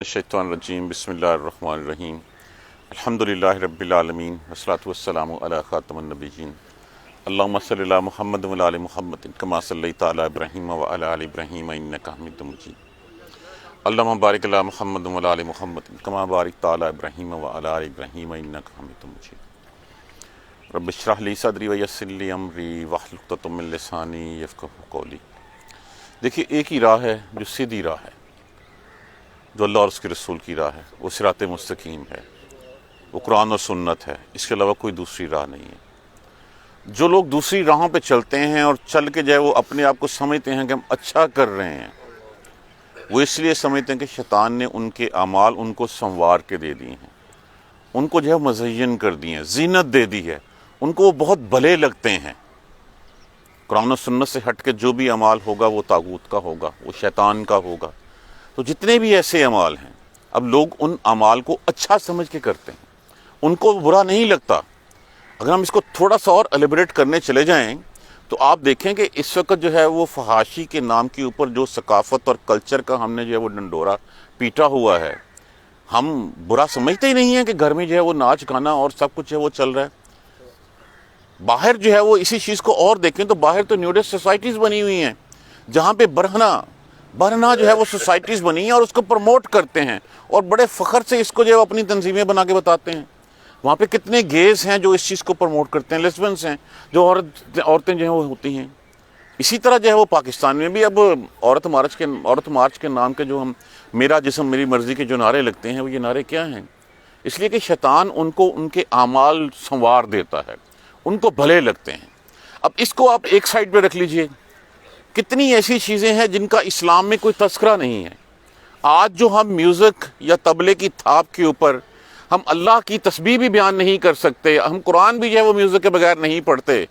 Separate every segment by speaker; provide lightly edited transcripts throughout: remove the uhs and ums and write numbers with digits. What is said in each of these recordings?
Speaker 1: الشیطان الرجیم بسم اللہ الرحمن الرحیم الحمدللہ رب العالمین والصلاة والسلام علی خاتم النبیین اللہم صلی علی محمد وعلی آل محمد کما صلیت علی ابراہیم وعلی آل ابراہیم انک حمید مجید اللہم بارک علی محمد وعلی آل محمد کما بارکت علی ابراہیم وعلی آل ابراہیم انک حمید مجید رب اشرح لی صدری ویسر لی امری واحلل عقدۃ من لسانی یفقہوا قولی۔ دیکھیے ایک ہی راہ ہے جو سیدھی راہ ہے، جو اللہ اور اس کے رسول کی راہ ہے، وہ صراط مستقیم ہے، وہ قرآن اور سنت ہے، اس کے علاوہ کوئی دوسری راہ نہیں ہے۔ جو لوگ دوسری راہوں پہ چلتے ہیں اور چل کے وہ اپنے آپ کو سمجھتے ہیں کہ ہم اچھا کر رہے ہیں، وہ اس لیے سمجھتے ہیں کہ شیطان نے ان کے اعمال ان کو سنوار کے دے دیے ہیں، ان کو مزین کر دی ہیں، زینت دے دی ہے، ان کو وہ بہت بھلے لگتے ہیں۔ قرآن و سنت سے ہٹ کے جو بھی اعمال ہوگا وہ طاغوت کا ہوگا، وہ شیطان کا ہوگا۔ تو جتنے بھی ایسے اعمال ہیں، اب لوگ ان اعمال کو اچھا سمجھ کے کرتے ہیں، ان کو برا نہیں لگتا۔ اگر ہم اس کو تھوڑا سا اور ایلیبریٹ کرنے چلے جائیں تو آپ دیکھیں کہ اس وقت وہ فحاشی کے نام کے اوپر جو ثقافت اور کلچر کا ہم نے وہ ڈنڈورا پیٹا ہوا ہے، ہم برا سمجھتے ہی نہیں ہیں کہ گھر میں وہ ناچ گانا اور سب کچھ وہ چل رہا ہے۔ باہر وہ اسی چیز کو اور دیکھیں تو باہر تو نیوڈسٹ سوسائٹیز بنی ہوئی ہیں، جہاں پہ برہنہ وہ سوسائٹیز بنی ہیں اور اس کو پروموٹ کرتے ہیں اور بڑے فخر سے اس کو اپنی تنظیمیں بنا کے بتاتے ہیں۔ وہاں پہ کتنے گیز ہیں جو اس چیز کو پروموٹ کرتے ہیں، لیسبنس ہیں جو عورتیں وہ ہوتی ہیں۔ اسی طرح وہ پاکستان میں بھی اب عورت مارچ کے نام کے جو ہم میرا جسم میری مرضی کے جو نعرے لگتے ہیں، وہ یہ نعرے کیا ہیں؟ اس لیے کہ شیطان ان کو ان کے اعمال سنوار دیتا ہے، ان کو بھلے لگتے ہیں۔ اب اس کو آپ ایک سائڈ پہ رکھ لیجئے، کتنی ایسی چیزیں ہیں جن کا اسلام میں کوئی تذکرہ نہیں ہے۔ آج جو ہم میوزک یا طبلے کی تھاپ کے اوپر ہم اللہ کی تسبیح بھی بیان نہیں کر سکتے، ہم قرآن بھی وہ میوزک کے بغیر نہیں پڑھتے،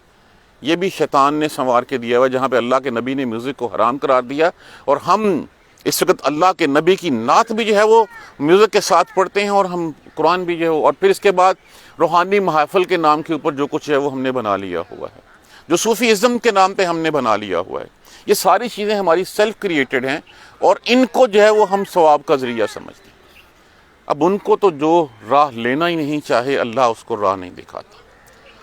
Speaker 1: یہ بھی شیطان نے سنوار کے دیا ہوا، جہاں پہ اللہ کے نبی نے میوزک کو حرام قرار دیا، اور ہم اس وقت اللہ کے نبی کی نعت بھی وہ میوزک کے ساتھ پڑھتے ہیں، اور ہم قرآن بھی اور پھر اس کے بعد روحانی محافل کے نام کے اوپر جو کچھ وہ ہم نے بنا لیا ہوا ہے، جو صوفی ازم کے نام پہ ہم نے بنا لیا ہوا ہے۔ یہ ساری چیزیں ہماری سیلف کریٹڈ ہیں اور ان کو وہ ہم ثواب کا ذریعہ سمجھتے ہیں۔ اب ان کو تو جو راہ لینا ہی نہیں چاہے، اللہ اس کو راہ نہیں دکھاتا۔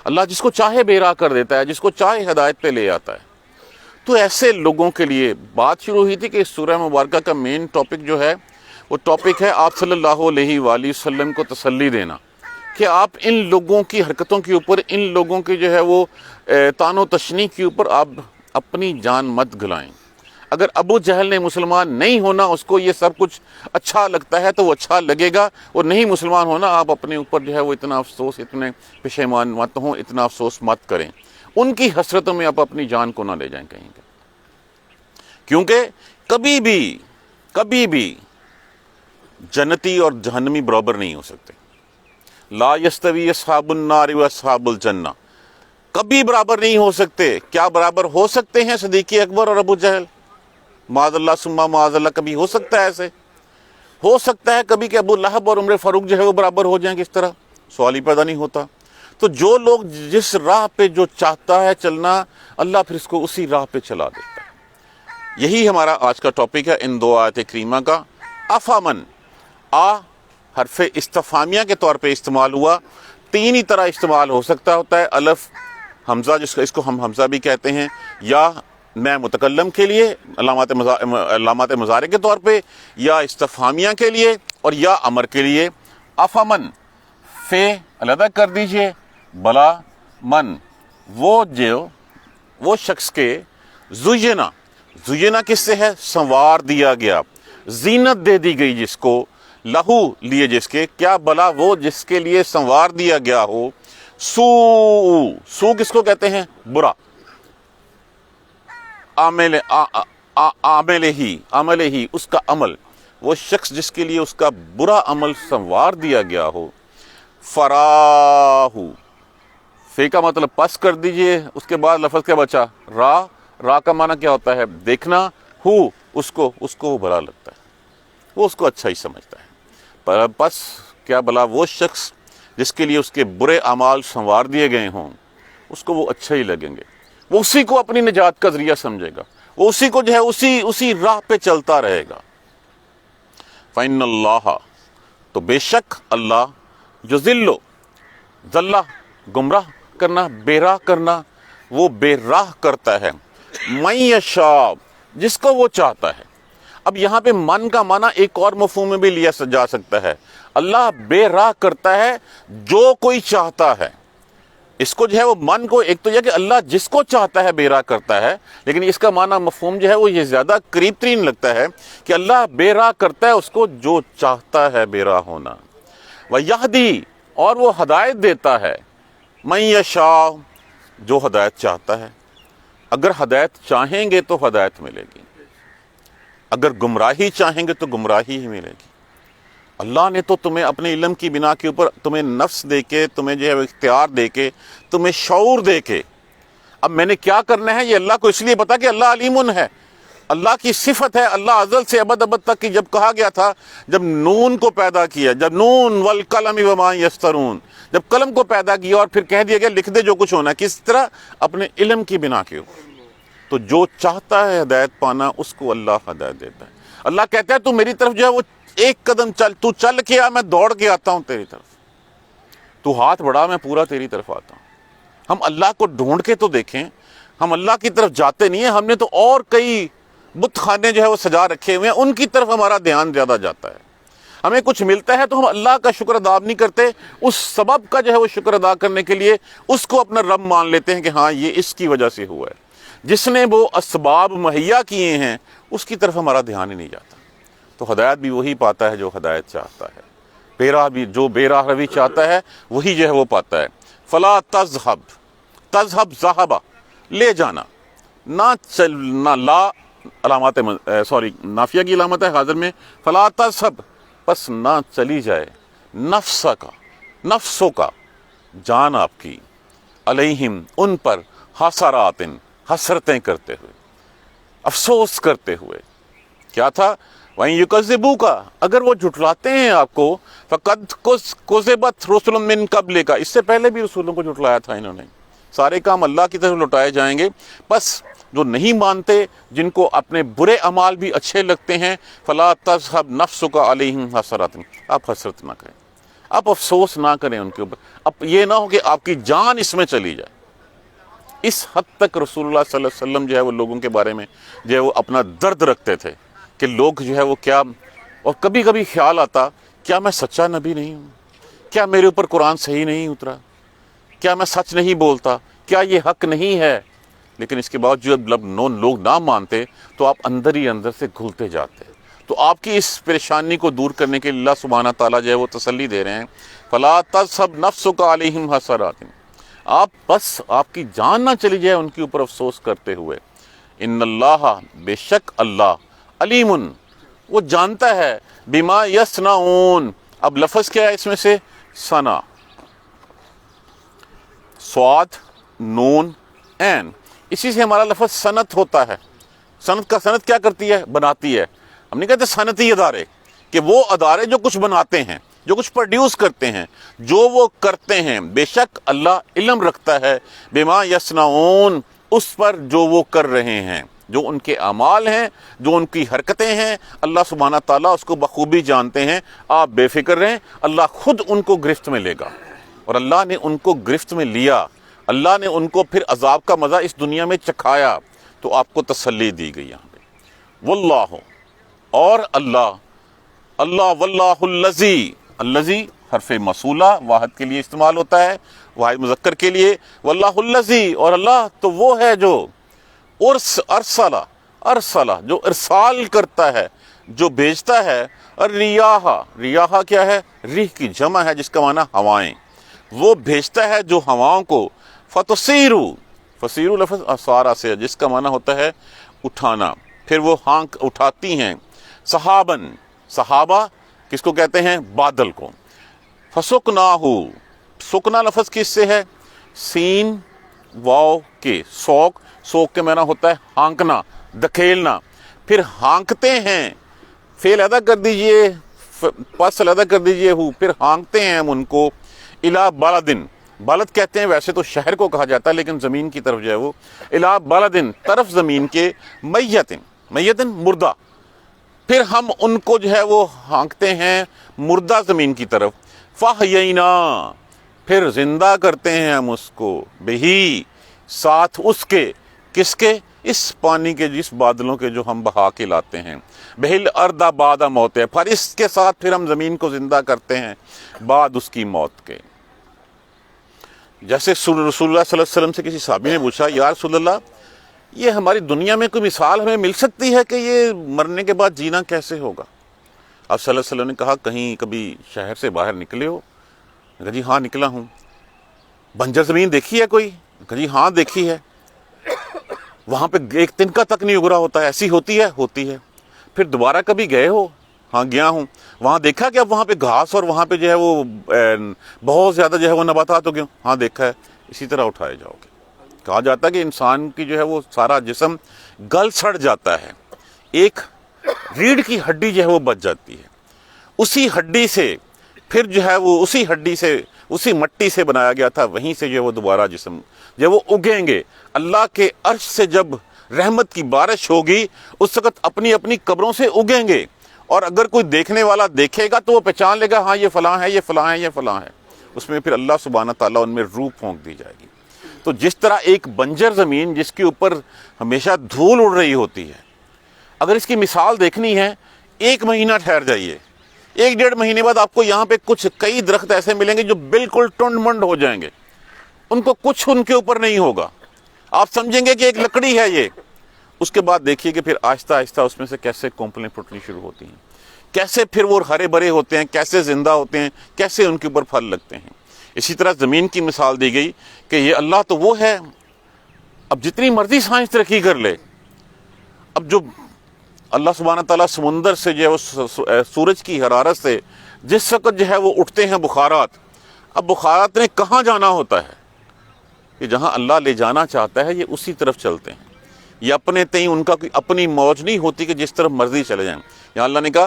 Speaker 1: اللہ جس کو چاہے بے راہ کر دیتا ہے، جس کو چاہے ہدایت پہ لے آتا ہے۔ تو ایسے لوگوں کے لیے بات شروع ہوئی تھی کہ اس سورہ مبارکہ کا مین ٹاپک وہ ٹاپک ہے آپ صلی اللہ علیہ وآلہ وسلم کو تسلی دینا، کہ آپ ان لوگوں کی حرکتوں کے اوپر، ان لوگوں کی وہ طعن و تشنیع کے اوپر آپ اپنی جان مت گلائیں۔ اگر ابو جہل نے مسلمان نہیں ہونا، اس کو یہ سب کچھ اچھا لگتا ہے تو وہ اچھا لگے گا، اور نہیں مسلمان ہونا، آپ اپنے اوپر وہ اتنا افسوس، اتنے پشیمان مت ہوں، اتنا افسوس مت کریں۔ ان کی حسرتوں میں آپ اپنی جان کو نہ لے جائیں کہیں گے، کیونکہ کبھی بھی جنتی اور جہنمی برابر نہیں ہو سکتے۔ لا یستوی اصحاب النار و اصحاب الجنہ، کبھی برابر نہیں ہو سکتے۔ کیا برابر ہو سکتے ہیں صدیق اکبر اور ابو جہل؟ معاذ اللہ ثم معاذ اللہ، کبھی ہو سکتا ہے ایسے؟ ہو سکتا ہے کبھی کہ ابو لہب اور عمر فاروق وہ برابر ہو جائیں؟ کس طرح؟ سوال ہی پیدا نہیں ہوتا۔ تو جو لوگ جس راہ پہ جو چاہتا ہے چلنا، اللہ پھر اس کو اسی راہ پہ چلا دیتا ہے۔ یہی ہمارا آج کا ٹاپک ہے ان دو آیت کریمہ کا۔ افامن، حرف استفہامیہ کے طور پہ استعمال ہوا، تین ہی طرح استعمال ہو سکتا ہوتا ہے۔ الف حمزہ، اس کو ہم حمزہ بھی کہتے ہیں، یا میں متکلم کے لیے علامات مضارع کے طور پہ، یا استفہامیہ کے لیے، اور یا امر کے لیے۔ افامن، فے علیحدہ کر دیجئے، بلا من، وہ شخص کے زینا کس سے ہے؟ سنوار دیا گیا، زینت دے دی گئی جس کو، لہو لیے جس کے، کیا بلا وہ جس کے لیے سنوار دیا گیا ہو، سو کس کو کہتے ہیں؟ برا، عامل ہی اس کا عمل، وہ شخص جس کے لیے اس کا برا عمل سنوار دیا گیا ہو۔ فراہو، فے کا مطلب پس کر دیجئے، اس کے بعد لفظ کیا بچا؟ را کا معنی کیا ہوتا ہے؟ دیکھنا، اس کو وہ برا لگتا ہے، وہ اس کو اچھا ہی سمجھتا ہے۔ پس کیا بلا وہ شخص جس کے لیے اس کے برے اعمال سنوار دیے گئے ہوں، اس کو وہ اچھا ہی لگیں گے، وہ اسی کو اپنی نجات کا ذریعہ سمجھے گا، وہ اسی کو اسی راہ پہ چلتا رہے گا۔ فَإِنَّ اللَّهَ تو بے شک اللہ یُضِلُّ ضلّ گمراہ کرنا، بے راہ کرنا، وہ بے راہ کرتا ہے مَن یشاء جس کو وہ چاہتا ہے۔ اب یہاں پہ من کا معنی ایک اور مفہوم میں بھی لیا جا سکتا ہے، اللہ بے راہ کرتا ہے جو کوئی چاہتا ہے۔ اس کو جو ہے وہ من کو ایک تو یہ کہ اللہ جس کو چاہتا ہے بے راہ کرتا ہے، لیکن اس کا معنی مفہوم جو ہے وہ یہ زیادہ قریب ترین لگتا ہے کہ اللہ بے راہ کرتا ہے اس کو جو چاہتا ہے بے راہ ہونا۔ وَيَهْدِي اور وہ ہدایت دیتا ہے مَن یشاء جو ہدایت چاہتا ہے۔ اگر ہدایت چاہیں گے تو ہدایت ملے گی، اگر گمراہی چاہیں گے تو گمراہی ہی ملے گی۔ اللہ نے تو تمہیں اپنے علم کی بنا کے اوپر تمہیں نفس دے کے، تمہیں جو ہے اختیار دے کے، تمہیں شعور دے کے، اب میں نے کیا کرنا ہے یہ اللہ کو اس لیے پتا کہ اللہ علیمٌ ہے، اللہ کی صفت ہے۔ اللہ ازل سے ابد تک کی جب کہا گیا تھا، جب نون کو پیدا کیا، جب نون والقلم وما یسطرون، جب قلم کو پیدا کیا اور پھر کہہ دیا گیا لکھ دے جو کچھ ہونا، کس طرح؟ اپنے علم کی بنا کے اوپر۔ تو جو چاہتا ہے ہدایت پانا اس کو اللہ ہدایت دیتا ہے۔ اللہ کہتا ہے تو میری طرف جو ہے وہ ایک قدم چل، تو چل کے آ، میں دوڑ کے آتا ہوں تیری طرف، تو ہاتھ بڑھا میں پورا تیری طرف آتا ہوں۔ ہم اللہ کو ڈھونڈ کے تو دیکھیں، ہم اللہ کی طرف جاتے نہیں ہیں، ہم نے تو اور کئی بت خانے جو ہے وہ سجا رکھے ہوئے ہیں، ان کی طرف ہمارا دھیان زیادہ جاتا ہے۔ ہمیں کچھ ملتا ہے تو ہم اللہ کا شکر ادا نہیں کرتے، اس سبب کا جو ہے وہ شکر ادا کرنے کے لیے اس کو اپنا رب مان لیتے ہیں کہ ہاں یہ اس کی وجہ سے ہوا ہے۔ جس نے وہ اسباب مہیا کیے ہیں اس کی طرف ہمارا دھیان ہی نہیں جاتا۔ تو ہدایت بھی وہی پاتا ہے جو ہدایت چاہتا ہے، بے راہ بھی جو بے راہ روی چاہتا ہے وہی جو ہے وہ پاتا ہے۔ فلا تذہب، تذہب ذہبہ لے جانا، نہ چلنا، لا علامات نافیہ کی علامت ہے حاضر میں، فلا تذہب پس نہ چلی جائے، نفس کا، نفسوں کا، جان آپ کی، علیہم ان پر، حسرات حسرتیں کرتے ہوئے، افسوس کرتے ہوئے۔ کیا تھا؟ وَإِن يُكَذِّبُوكَ اگر وہ جھٹلاتے ہیں آپ کو، فَقَدْ كُذِّبَتْ رُسُلٌ مِّن قَبْلِكَ اس سے پہلے بھی رسولوں کو جھٹلایا تھا انہوں نے۔ سارے کام اللہ کی طرف لوٹائے جائیں گے، بس جو نہیں مانتے، جن کو اپنے برے اعمال بھی اچھے لگتے ہیں، فَلَا تَذْهَبْ نَفْسُكَ عَلَيْهِمْ حَسَرَاتٍ آپ حسرت نہ کریں، آپ افسوس نہ کریں ان کے اوپر، اب یہ نہ ہو کہ آپ کی جان اس میں چلی جائے۔ اس حد تک رسول اللہ صلی اللہ علیہ وسلم جو ہے وہ لوگوں کے بارے میں جو ہے وہ اپنا درد رکھتے تھے کہ لوگ جو ہے وہ کیا، اور کبھی کبھی خیال آتا کیا میں سچا نبی نہیں ہوں، کیا میرے اوپر قرآن صحیح نہیں اترا، کیا میں سچ نہیں بولتا، کیا یہ حق نہیں ہے؟ لیکن اس کے باوجود جب لوگ نہ مانتے تو آپ اندر ہی اندر سے گھلتے جاتے۔ تو آپ کی اس پریشانی کو دور کرنے کے لیے اللہ سبحانہ تعالیٰ جو ہے وہ تسلی دے رہے ہیں، فَلَا تَذْهَبْ نَفْسُكَ عَلَيْهِمْ حَسَرَاتٍ آپ بس آپ کی جان نہ چلی جائے ان کے اوپر افسوس کرتے ہوئے۔ ان اللہ بے شک اللہ علیم وہ جانتا ہے، بما یصنعون اب لفظ کیا ہے اس میں سے؟ صنع، صاد نون عین، اسی سے ہمارا لفظ صنعت ہوتا ہے۔ صنعت کا صنعت کیا کرتی ہے؟ بناتی ہے۔ ہم نہیں کہتے صنعتی ادارے، کہ وہ ادارے جو کچھ بناتے ہیں، جو کچھ پروڈیوس کرتے ہیں، جو وہ کرتے ہیں، بے شک اللہ علم رکھتا ہے بما یصنعون اس پر جو وہ کر رہے ہیں، جو ان کے اعمال ہیں، جو ان کی حرکتیں ہیں، اللہ سبحانہ تعالیٰ اس کو بخوبی جانتے ہیں۔ آپ بے فکر رہیں، اللہ خود ان کو گرفت میں لے گا، اور اللہ نے ان کو گرفت میں لیا، اللہ نے ان کو پھر عذاب کا مزہ اس دنیا میں چکھایا، تو آپ کو تسلی دی گئی یہاں پہ۔ واللہ اور اللہ، اللہ واللہ الذی، الذی حرف موصولہ واحد کے لیے استعمال ہوتا ہے، واحد مذکر کے لیے، واللہ الذی اور اللہ تو وہ ہے جو ارسلہ جو ارسال کرتا ہے، جو بھیجتا ہے، الریاح، ریاح کیا ہے؟ ریح کی جمع ہے جس کا معنی ہوائیں، وہ بھیجتا ہے جو ہواؤں کو، فصیرو لفظ اسارہ سے جس کا معنی ہوتا ہے اٹھانا، پھر وہ ہانک اٹھاتی ہیں، صحابن صحابہ کس کو کہتے ہیں؟ بادل کو، فسقناہ سکنا لفظ کس سے ہے؟ سین واو کے، سوک کے معنی ہوتا ہے ہانکنا، دکھیلنا، پھر ہانکتے ہیں، فعل ادا کر دیجئے، پس ادا کر دیجئے ہو، پھر ہانکتے ہیں ہم ان کو، الی بلدن، بلد کہتے ہیں ویسے تو شہر کو کہا جاتا ہے لیکن زمین کی طرف جو ہے وہ، الی بلدن طرف زمین کے، میتن مردہ، پھر ہم ان کو جو ہے وہ ہانکتے ہیں مردہ زمین کی طرف، فَأَحْيَيْنَا، پھر زندہ کرتے ہیں ہم اس کو، بہی، ساتھ اس کے، کس کے؟ اس پانی کے، جس بادلوں کے جو ہم بہا کے لاتے ہیں، بہل اردا بعد موتہ، پھر اس کے ساتھ پھر ہم زمین کو زندہ کرتے ہیں بعد اس کی موت کے۔ جیسے رسول اللہ صلی اللہ علیہ وسلم سے کسی صحابی نے پوچھا، یا رسول اللہ، یہ ہماری دنیا میں کوئی مثال ہمیں مل سکتی ہے کہ یہ مرنے کے بعد جینا کیسے ہوگا؟ آپ صلی اللہ علیہ وسلم نے کہا، کہیں کبھی شہر سے باہر نکلے ہو؟ کہا جی ہاں نکلا ہوں۔ بنجر زمین دیکھی ہے کوئی؟ کہا جی ہاں دیکھی ہے، وہاں پہ ایک تنکا تک نہیں اگرا ہوتا ہے، ایسی ہوتی ہے؟ ہوتی ہے۔ پھر دوبارہ کبھی گئے ہو؟ ہاں گیا ہوں۔ وہاں دیکھا کہ اب وہاں پہ گھاس اور وہاں پہ جو ہے وہ بہت زیادہ جو ہے وہ نباتات ہو گئے؟ ہاں دیکھا ہے۔ اسی طرح اٹھائے جاؤ گے۔ کہا جاتا ہے کہ انسان کی جو ہے وہ سارا جسم گل سڑ جاتا ہے، ایک ریڑھ کی ہڈی جو ہے وہ بچ جاتی ہے، اسی ہڈی سے پھر جو ہے وہ اسی ہڈی سے، اسی مٹی سے بنایا گیا تھا، وہیں سے جو ہے وہ دوبارہ جسم جب وہ اگیں گے، اللہ کے عرش سے جب رحمت کی بارش ہوگی اس وقت اپنی اپنی قبروں سے اگیں گے، اور اگر کوئی دیکھنے والا دیکھے گا تو وہ پہچان لے گا، ہاں یہ فلاں ہے، یہ فلاں ہے، یہ فلاں ہے۔ اس میں پھر اللہ سبحانہ تعالیٰ ان میں روح پھونک دی جائے گی۔ تو جس طرح ایک بنجر زمین جس کے اوپر ہمیشہ دھول اڑ رہی ہوتی ہے، اگر اس کی مثال دیکھنی ہے، 1 مہینہ ٹھہر جائیے، 1 ڈیڑھ مہینے بعد آپ کو یہاں پہ کئی درخت ایسے ملیں گے جو بالکل ٹنڈ منڈ ہو جائیں گے، ان کو کچھ ان کے اوپر نہیں ہوگا، آپ سمجھیں گے کہ ایک لکڑی ہے یہ۔ اس کے بعد دیکھیے کہ پھر آہستہ آہستہ اس میں سے کیسے کونپلیں پھوٹنی شروع ہوتی ہیں، کیسے پھر وہ ہرے بھرے ہوتے ہیں، کیسے زندہ ہوتے ہیں، کیسے ان کے اوپر پھل لگتے ہیں۔ اسی طرح زمین کی مثال دی گئی کہ یہ اللہ تو وہ ہے، اب جتنی مرضی سائنس ترقی کر لے، اب جو اللہ سبحانہ تعالیٰ سمندر سے جو ہے وہ سورج کی حرارت سے جس وقت جو ہے وہ اٹھتے ہیں بخارات، اب بخارات نے کہاں جانا ہوتا ہے کہ جہاں اللہ لے جانا چاہتا ہے یہ اسی طرف چلتے ہیں، یہ اپنے تئیں ان کا کوئی اپنی موج نہیں ہوتی کہ جس طرف مرضی چلے جائیں۔ یہاں اللہ نے کہا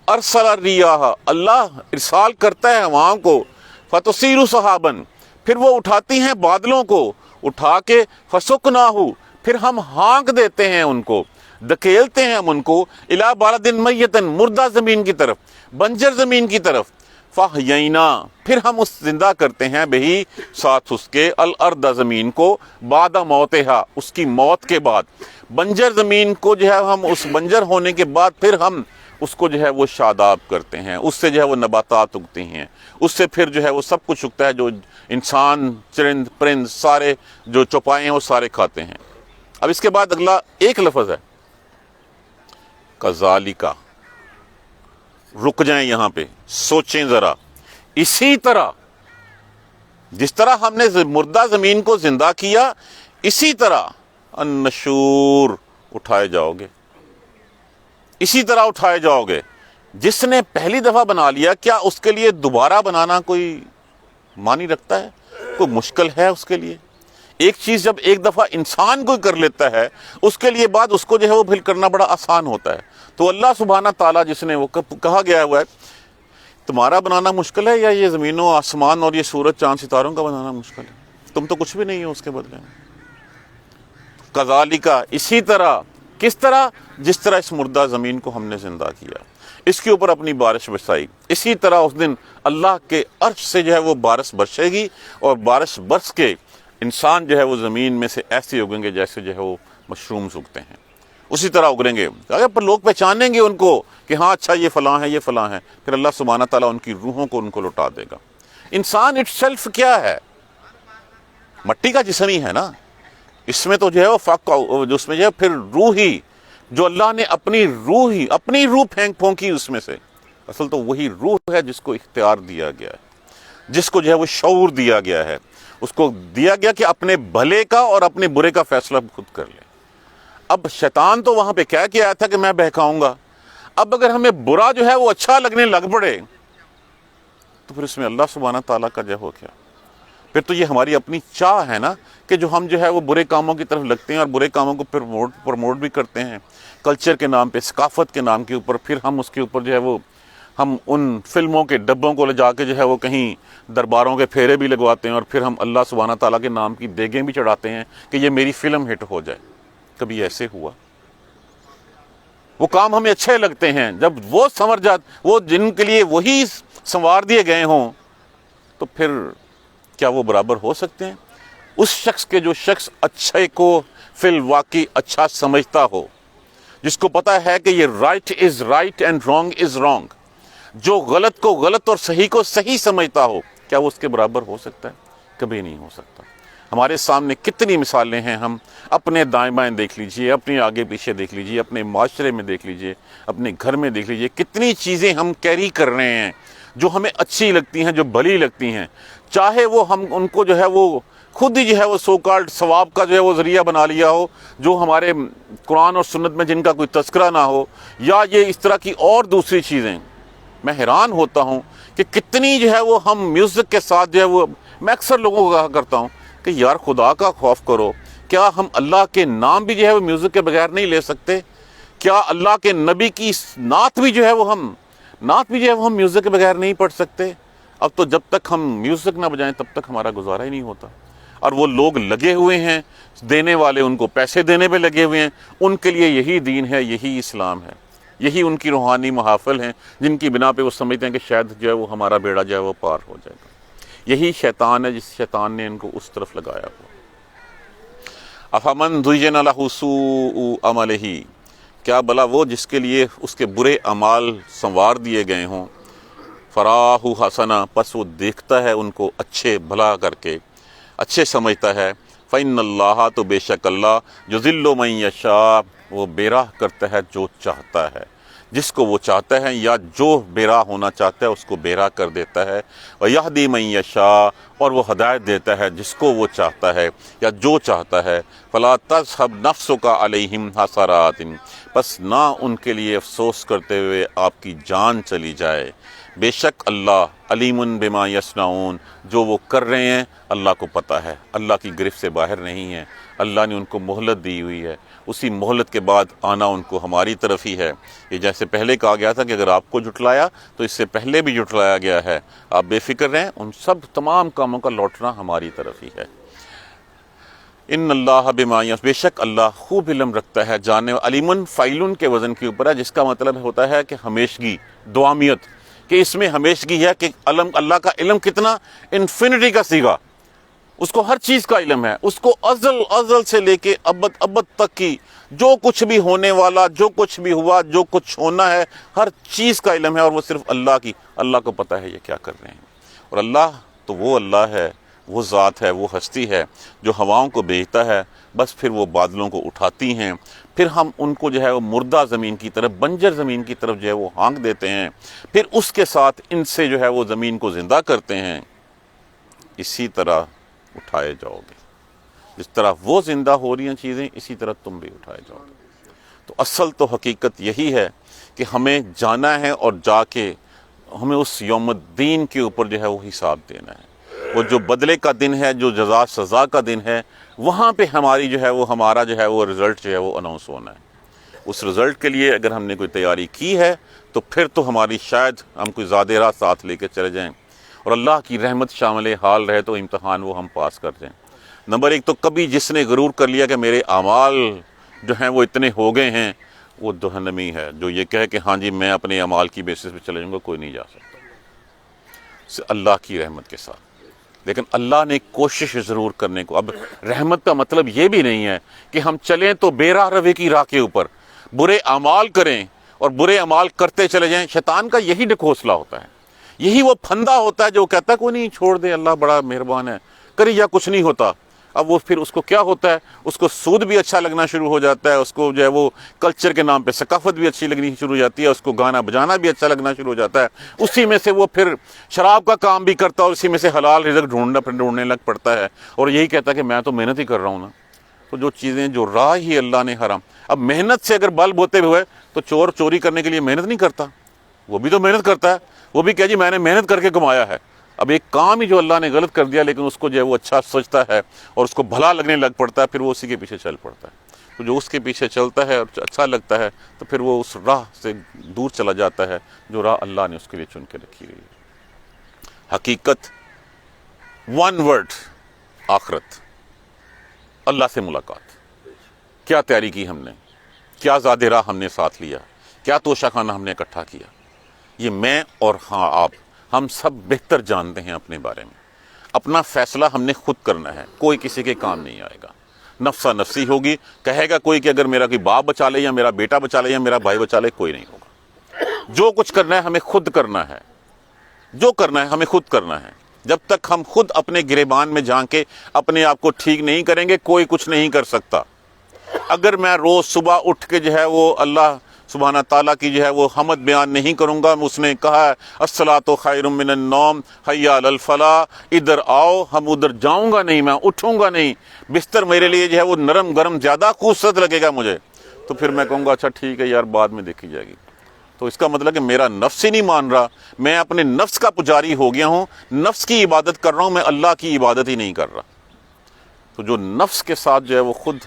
Speaker 1: ارسل الریاح، اللہ ارسال کرتا ہے ہواؤں کو، فتصیر سحابن، پھر وہ اٹھاتی ہیں بادلوں کو، اٹھا کے فسقناہ، پھر ہم ہانک دیتے ہیں ان کو، دھکیلتے ہیں ہم ان کو، الی بلد میت، مردہ زمین کی طرف، بنجر زمین کی طرف، فاحیینا، پھر ہم اس زندہ کرتے ہیں بہی، ساتھ اس کے، الارض زمین کو، بعد موتہا، اس کی موت کے بعد، بنجر زمین کو جو ہے ہم اس بنجر ہونے کے بعد پھر ہم اس کو جو ہے وہ شاداب کرتے ہیں، اس سے جو ہے وہ نباتات اگتی ہیں، اس سے پھر جو ہے وہ سب کچھ اگتا ہے جو انسان، چرند پرند سارے جو چوپائے ہیں وہ سارے کھاتے ہیں۔ اب اس کے بعد اگلا ایک لفظ ہے کذالک، رک جائیں یہاں پہ، سوچیں ذرا، اسی طرح جس طرح ہم نے مردہ زمین کو زندہ کیا، اسی طرح النشور، اٹھائے جاؤ گے، اسی طرح اٹھائے جاؤ گے۔ جس نے پہلی دفعہ بنا لیا، کیا اس کے لیے دوبارہ بنانا کوئی معنی رکھتا ہے؟ کوئی مشکل ہے اس کے لیے؟ ایک چیز جب ایک دفعہ انسان کوئی کر لیتا ہے، اس کے لیے بعد اس کو جو ہے وہ پھر کرنا بڑا آسان ہوتا ہے۔ تو اللہ سبحانہ تعالیٰ جس نے وہ کہا گیا ہوا ہے تمہارا بنانا مشکل ہے، یا یہ زمین و آسمان اور یہ سورج چاند ستاروں کا بنانا مشکل ہے؟ تم تو کچھ بھی نہیں ہو اس کے بدلے میں۔ کذالک، اسی طرح، کس طرح؟ جس طرح اس مردہ زمین کو ہم نے زندہ کیا، اس کے اوپر اپنی بارش برسائی، اسی طرح اس دن اللہ کے عرش سے جو ہے وہ بارش برسے گی، اور بارش برس کے انسان جو ہے وہ زمین میں سے ایسے اگیں گے جیسے جو ہے وہ مشرومز اگتے ہیں، اسی طرح اگریں گے، پر لوگ پہچانیں گے ان کو کہ ہاں اچھا یہ فلاں ہے، یہ فلاں ہے، پھر اللہ سبحانہ تعالیٰ ان کی روحوں کو ان کو لوٹا دے گا۔ انسان اٹ سیلف کیا ہے؟ مٹی کا جسم ہی ہے نا، اس میں تو جو ہے وہ جو اس میں جو ہے پھر روح ہی، جو اللہ نے اپنی روح پھونکی اس میں سے، اصل تو وہی روح ہے جس کو اختیار دیا گیا ہے، جس کو جو ہے وہ شعور دیا گیا ہے، اس کو دیا گیا کہ اپنے بھلے کا اور اپنے برے کا فیصلہ خود کر لے۔ اب شیطان تو وہاں پہ کیا کیا تھا کہ میں بہکاؤں گا، اب اگر ہمیں برا جو ہے وہ اچھا لگنے لگ پڑے تو پھر اس میں اللہ سبحانہ تعالیٰ کا جو ہو کیا؟ پھر تو یہ ہماری اپنی چاہ ہے نا کہ جو ہم جو ہے وہ برے کاموں کی طرف لگتے ہیں اور برے کاموں کو پروموٹ بھی کرتے ہیں کلچر کے نام پہ، ثقافت کے نام کے اوپر، پھر ہم اس کے اوپر جو ہے وہ ہم ان فلموں کے ڈبوں کو لے جا کے جو ہے وہ کہیں درباروں کے پھیرے بھی لگواتے ہیں، اور پھر ہم اللہ سبحانہ تعالیٰ کے نام کی دیگیں بھی چڑھاتے ہیں کہ یہ میری فلم ہٹ ہو جائے۔ کبھی ایسے ہوا؟ وہ کام ہمیں اچھے لگتے ہیں، جب وہ سنور وہ جن کے لیے وہی سنوار دیے گئے ہوں تو پھر کیا وہ برابر ہو سکتے ہیں اس شخص کے جو شخص اچھے کو فی الواقع اچھا سمجھتا ہو، جس کو پتا ہے کہ یہ right is right and wrong is wrong, جو غلط کو غلط اور صحیح کو صحیح سمجھتا ہو، کیا وہ اس کے برابر ہو سکتا ہے؟ کبھی نہیں ہو سکتا۔ ہمارے سامنے کتنی مثالیں ہیں، ہم اپنے دائیں بائیں دیکھ لیجئے، اپنے آگے پیچھے دیکھ لیجئے، اپنے معاشرے میں دیکھ لیجئے، اپنے گھر میں دیکھ لیجئے، کتنی چیزیں ہم کیری کر رہے ہیں جو ہمیں اچھی لگتی ہیں، جو بھلی لگتی ہیں، چاہے وہ ہم ان کو جو ہے وہ خود ہی جو ہے وہ سو کالڈ ثواب کا جو ہے وہ ذریعہ بنا لیا ہو، جو ہمارے قرآن اور سنت میں جن کا کوئی تذکرہ نہ ہو، یا یہ اس طرح کی اور دوسری چیزیں۔ میں حیران ہوتا ہوں کہ کتنی جو ہے وہ ہم میوزک کے ساتھ جو ہے وہ، میں اکثر لوگوں کو کہا کرتا ہوں کہ یار خدا کا خوف کرو، کیا ہم اللہ کے نام بھی جو ہے وہ میوزک کے بغیر نہیں لے سکتے؟ کیا اللہ کے نبی کی نعت بھی جو ہے وہ ہم میوزک کے بغیر نہیں پڑھ سکتے؟ اب تو جب تک ہم میوزک نہ بجائیں تب تک ہمارا گزارا ہی نہیں ہوتا، اور وہ لوگ لگے ہوئے ہیں، دینے والے ان کو پیسے دینے پہ لگے ہوئے ہیں، ان کے لیے یہی دین ہے، یہی اسلام ہے، یہی ان کی روحانی محافل ہیں جن کی بنا پہ وہ سمجھتے ہیں کہ شاید جو ہے وہ ہمارا بیڑا جو ہے وہ پار ہو جائے گا۔ یہی شیطان ہے جس شیطان نے ان کو اس طرف لگایا ہوا۔ افمن زین لہ سوء عملہ، کیا بلا وہ جس کے لیے اس کے برے اعمال سنوار دیے گئے ہوں، فراہ حسنا، پس وہ دیکھتا ہے ان کو اچھے بھلا کر کے، اچھے سمجھتا ہے، فإن اللہ، تو بے شک اللہ، یضل من یشاء، وہ بے راہ کرتا ہے جو چاہتا ہے، جس کو وہ چاہتا ہے، یا جو بے راہ ہونا چاہتا ہے اس کو بے راہ کر دیتا ہے، وَيَهْدِي مَن يَشَاءُ، اور وہ ہدایت دیتا ہے جس کو وہ چاہتا ہے یا جو چاہتا ہے، فَلَا تَذْهَبْ نَفْسُكَ عَلَيْهِمْ حَسَرَاتٍ، بس نہ ان کے لیے افسوس کرتے ہوئے آپ کی جان چلی جائے، بے شک اللہ علیم بما یصنعون، جو وہ کر رہے ہیں اللہ کو پتہ ہے، اللہ کی گرفت سے باہر نہیں ہے، اللہ نے ان کو مہلت دی ہوئی ہے، اسی مہلت کے بعد آنا ان کو ہماری طرف ہی ہے۔ یہ جیسے پہلے کہا گیا تھا کہ اگر آپ کو جھٹلایا تو اس سے پہلے بھی جھٹلایا گیا ہے، آپ بے فکر رہیں، ان سب تمام کاموں کا لوٹنا ہماری طرف ہی ہے۔ ان اللہ بما یصنعون، بے شک اللہ خوب علم رکھتا ہے، جاننے، علیمن فائلن کے وزن کے اوپر ہے، جس کا مطلب ہوتا ہے کہ ہمیشگی، دوامیت، کہ اس میں ہمیشگی ہے کہ اللہ کا علم کتنا، انفینٹی کا صیغہ، اس کو ہر چیز کا علم ہے، اس کو ازل سے لے کے ابد تک کی جو کچھ بھی ہونے والا، جو کچھ بھی ہوا، جو کچھ ہونا ہے، ہر چیز کا علم ہے، اور وہ صرف اللہ کو پتہ ہے یہ کیا کر رہے ہیں۔ اور اللہ تو وہ اللہ ہے، وہ ذات ہے، وہ ہستی ہے جو ہواؤں کو بھیجتا ہے، بس پھر وہ بادلوں کو اٹھاتی ہیں، پھر ہم ان کو جو ہے وہ مردہ زمین کی طرف، بنجر زمین کی طرف جو ہے وہ ہانک دیتے ہیں، پھر اس کے ساتھ ان سے جو ہے وہ زمین کو زندہ کرتے ہیں، اسی طرح اٹھائے جاؤ گے، جس طرح وہ زندہ ہو رہی ہیں چیزیں، اسی طرح تم بھی اٹھائے جاؤ گے۔ تو اصل تو حقیقت یہی ہے کہ ہمیں جانا ہے، اور جا کے ہمیں اس یوم الدین کے اوپر جو ہے وہ حساب دینا ہے، وہ جو بدلے کا دن ہے، جو جزا سزا کا دن ہے، وہاں پہ ہماری جو ہے وہ ہمارا جو ہے وہ رزلٹ جو ہے وہ اناؤنس ہونا ہے۔ اس رزلٹ کے لیے اگر ہم نے کوئی تیاری کی ہے تو پھر تو ہماری شاید ہم کوئی زیادہ راہ ساتھ لے کے چلے جائیں، اور اللہ کی رحمت شامل حال رہے تو امتحان وہ ہم پاس کر جائیں۔ نمبر ایک تو کبھی جس نے غرور کر لیا کہ میرے اعمال جو ہیں وہ اتنے ہو گئے ہیں، وہ جہنمی ہے، جو یہ کہے کہ ہاں جی میں اپنے اعمال کی بیسس پہ چلے جاؤں گا، کوئی نہیں جا سکتا اللہ کی رحمت کے ساتھ۔ لیکن اللہ نے کوشش ضرور کرنے کو، اب رحمت کا مطلب یہ بھی نہیں ہے کہ ہم چلیں تو بے راہ روی کی راہ کے اوپر برے اعمال کریں اور برے اعمال کرتے چلے جائیں۔ شیطان کا یہی ڈھکوسلا ہوتا ہے، یہی وہ پھندا ہوتا ہے جو کہتا ہے کوئی نہیں، چھوڑ دے، اللہ بڑا مہربان ہے، کری یا کچھ نہیں ہوتا۔ اب وہ پھر اس کو کیا ہوتا ہے، اس کو سود بھی اچھا لگنا شروع ہو جاتا ہے، اس کو جو ہے وہ کلچر کے نام پہ ثقافت بھی اچھی لگنی شروع ہو جاتی ہے، اس کو گانا بجانا بھی اچھا لگنا شروع ہو جاتا ہے، اسی میں سے وہ پھر شراب کا کام بھی کرتا ہے، اور اسی میں سے حلال رزق ڈھونڈنے لگ پڑتا ہے، اور یہی کہتا ہے کہ میں تو محنت ہی کر رہا ہوں نا۔ تو جو چیزیں، جو راہ ہی اللہ نے حرام، اب محنت سے اگر بل بوتے ہوئے تو چور چوری کرنے کے لیے محنت نہیں کرتا، وہ بھی تو محنت کرتا ہے، وہ بھی کہ جی میں نے محنت کر کے کمایا ہے۔ اب ایک کام ہی جو اللہ نے غلط کر دیا، لیکن اس کو جو ہے وہ اچھا سوچتا ہے اور اس کو بھلا لگنے لگ پڑتا ہے، پھر وہ اسی کے پیچھے چل پڑتا ہے۔ تو جو اس کے پیچھے چلتا ہے اور اچھا لگتا ہے تو پھر وہ اس راہ سے دور چلا جاتا ہے جو راہ اللہ نے اس کے لیے چن کے رکھی ہوئی ہے۔ حقیقت، ون ورڈ، آخرت، اللہ سے ملاقات۔ کیا تیاری کی ہم نے، کیا زیادہ راہ ہم نے ساتھ لیا، کیا توشہ خانہ ہم نے اکٹھا کیا. یہ میں اور ہاں آپ ہم سب بہتر جانتے ہیں اپنے بارے میں. اپنا فیصلہ ہم نے خود کرنا ہے، کوئی کسی کے کام نہیں آئے گا. نفسا نفسی ہوگی. کہے گا کوئی کہ اگر میرا کوئی باپ بچا لے یا میرا بیٹا بچا لے یا میرا بھائی بچا لے، کوئی نہیں ہوگا. جو کچھ کرنا ہے ہمیں خود کرنا ہے. جو کرنا ہے ہمیں خود کرنا ہے. جب تک ہم خود اپنے گریبان میں جھانک کے اپنے آپ کو ٹھیک نہیں کریں گے، کوئی کچھ نہیں کر سکتا. اگر میں روز صبح اٹھ کے جو ہے وہ اللہ سبحانہ تعالیٰ کی جو ہے وہ حمد بیان نہیں کروں گا، اس نے کہا ہے الصلاۃ خیر من النوم حی علی الفلاح، ادھر آؤ، ہم ادھر جاؤں گا نہیں، میں اٹھوں گا نہیں، بستر میرے لیے جو ہے وہ نرم گرم زیادہ خوبصورت لگے گا مجھے، تو پھر میں کہوں گا اچھا ٹھیک ہے یار بعد میں دیکھی جائے گی. تو اس کا مطلب کہ میرا نفس ہی نہیں مان رہا، میں اپنے نفس کا پجاری ہو گیا ہوں، نفس کی عبادت کر رہا ہوں، میں اللہ کی عبادت ہی نہیں کر رہا. تو جو نفس کے ساتھ جو ہے وہ خود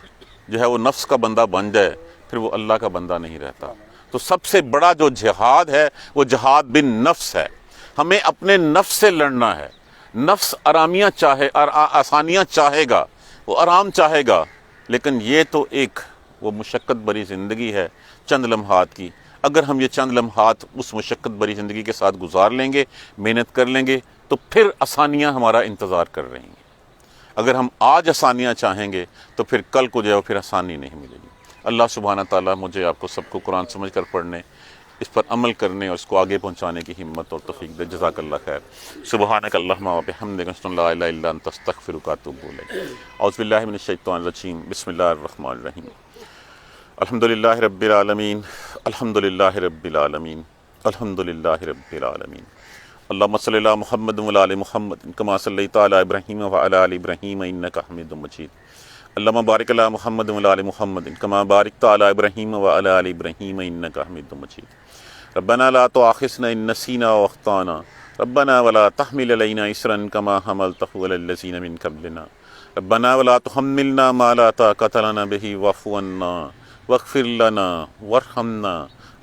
Speaker 1: جو ہے وہ نفس کا بندہ بن جائے، پھر وہ اللہ کا بندہ نہیں رہتا. تو سب سے بڑا جو جہاد ہے وہ جہاد بن نفس ہے. ہمیں اپنے نفس سے لڑنا ہے. نفس آرامیاں چاہے، آسانیاں چاہے گا، وہ آرام چاہے گا، لیکن یہ تو ایک وہ مشقت بری زندگی ہے چند لمحات کی. اگر ہم یہ چند لمحات اس مشقت بری زندگی کے ساتھ گزار لیں گے، محنت کر لیں گے، تو پھر آسانیاں ہمارا انتظار کر رہی ہیں. اگر ہم آج آسانیاں چاہیں گے تو پھر کل کو جو ہے پھر آسانی نہیں ملے گی. اللہ سبحانہ تعالیٰ مجھے آپ کو سب کو قرآن سمجھ کر پڑھنے، اس پر عمل کرنے اور اس کو آگے پہنچانے کی ہمت اور توفیق دے. جزاک اللہ خیر. سبحانک اللہم و بحمدک اشہد ان لا الہ الا انت استغفرک و اتوب الیک. اعوذ باللہ من الشیطان الرجیم. بسم اللہ الرحمن الرحیم. الحمدللہ رب العالمین، الحمدللہ رب العالمین، الحمدللہ رب العالمین. اللہم صلی علی محمد و علی محمد کما صلیت علی ابراہیم و علی آل ابراہیم انک حمید مجید. اللہم بارک علی محمد و علی محمد کما بارکت علی ابراہیم و علی آل ابراہیم انک حمید مجید. ربنا لا تؤاخذنا ان نسینا و اخطانا ربنا ولا تحمل علینا اصرا کما حملته علی الذین من قبلنا ربنا ولا تحملنا ما لا طاقۃ لنا به واعف عنا واغفر لنا وارحمنا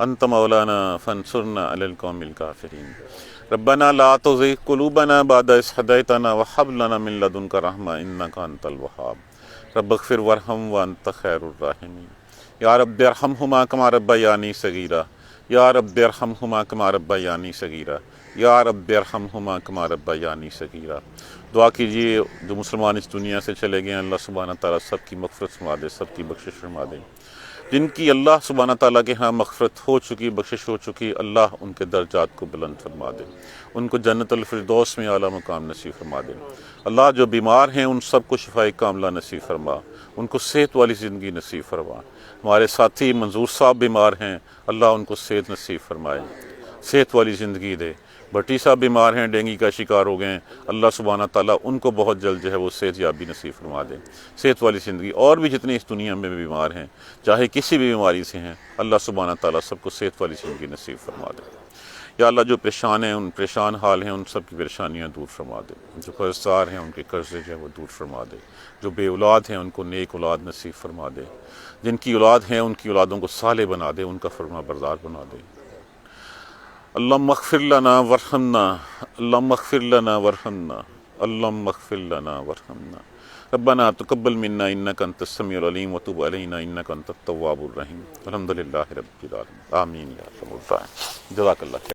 Speaker 1: انت مولانا فانصرنا علی القوم الکافرین. ربنا لا تزغ قلوبنا بعد إذ هديتنا وهب لنا من لدنك رحمة إنك أنت الوهاب. رب اغفر وارحم وأنت خير الراحمين. يا رب ارحمهما كما ربياني صغيرا. يا رب ارحمهما كما ربياني صغيرا. يا رب ارحمهما كما ربياني صغيرا. دعا کیجئے جو مسلمان اس دنیا سے چلے گئے ہیں، اللہ سبحانہ تعالیٰ سب کی مغفرت فرما دے، سب کی بخشش فرما دے. جن کی اللہ سبحانہ تعالیٰ کے ہاں مغفرت ہو چکی، بخشش ہو چکی، اللہ ان کے درجات کو بلند فرما دے، ان کو جنت الفردوس میں اعلیٰ مقام نصیب فرما دے. اللہ جو بیمار ہیں ان سب کو شفائے کاملہ نصیب فرما، ان کو صحت والی زندگی نصیب فرما. ہمارے ساتھی منظور صاحب بیمار ہیں، اللہ ان کو صحت نصیب فرمائے، صحت والی زندگی دے. بھٹی صاحب بیمار ہیں، ڈینگی کا شکار ہو گئے ہیں، اللہ سبحانہ تعالیٰ ان کو بہت جلد جو ہے وہ صحت یابی نصیب فرما دے، صحت والی زندگی. اور بھی جتنے اس دنیا میں بیمار ہیں، چاہے کسی بھی بیماری سے ہیں، اللہ سبحانہ تعالیٰ سب کو صحت والی زندگی نصیب فرما دے. یا اللہ جو پریشان ہیں، ان پریشان حال ہیں، ان سب کی پریشانیاں دور فرما دے. جو قرض دار ہیں ان کے قرضے جو ہے وہ دور فرما دے. جو بے اولاد ہیں ان کو نیک اولاد نصیب فرما دے. جن کی اولاد ہیں ان کی اولادوں کو صالح بنا دے، ان کا فرما بردار بنا دے. اللہم اغفر لنا ورحمنا، اللہم اغفر لنا ورحمنا، اللہم اغفر لنا ورحمنا. ربنا تقبل منا انک انت السمیع العلیم وتب علینا انک انت التواب الرحیم. الحمدللہ رب العالمین. آمین یا رب العالمین. جزاک اللہ خیر.